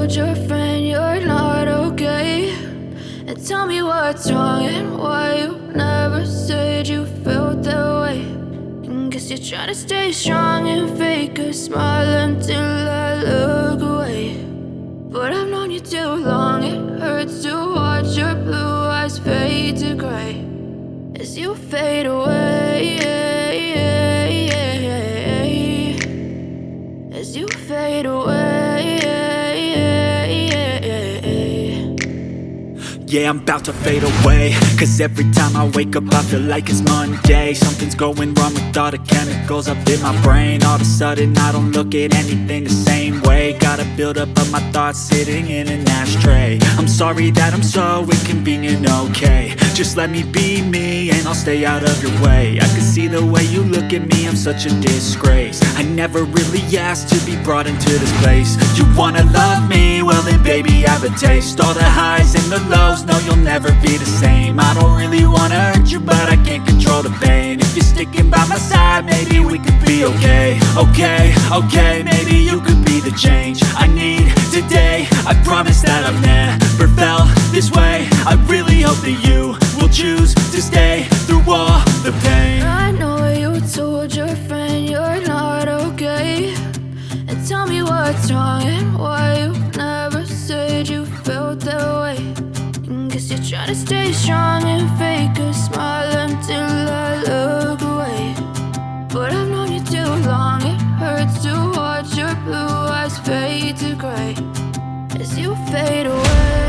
told your friend you're not okay? And tell me what's wrong and why you never said you felt that way. And guess you're trying to stay strong and fake a smile until I look away. But I've known you too long, it hurts to watch your blue eyes fade to gray as you fade away, as you fade away. Yeah, I'm about to fade away, cause every time I wake up I feel like it's Monday. Something's going wrong with all the chemicals up in my brain. All of a sudden I don't look at anything the same way. Got a build up of my thoughts sitting in an ashtray. I'm sorry that I'm so inconvenient, okay? Just let me be me and I'll stay out of your way. I can see the way you look at me, I'm such a disgrace. I never really asked to be brought into this place. You wanna love me? Well then baby have a taste. All the highs and the lows, no you'll never be the same. I don't really wanna hurt you but I can't control the pain. If you're sticking by my side maybe we could be okay. Okay, maybe you could be the change I need today. I promise that I've never felt this way. I really hope that you will choose to stay through all the pain. I know you told your friend you're not okay. And tell me what's wrong and why you never said you felt that way. And guess you're trying to stay strong and fake a smile until I look away. But I've known you too long, it hurts to watch your blue eyes fade to gray as you fade away.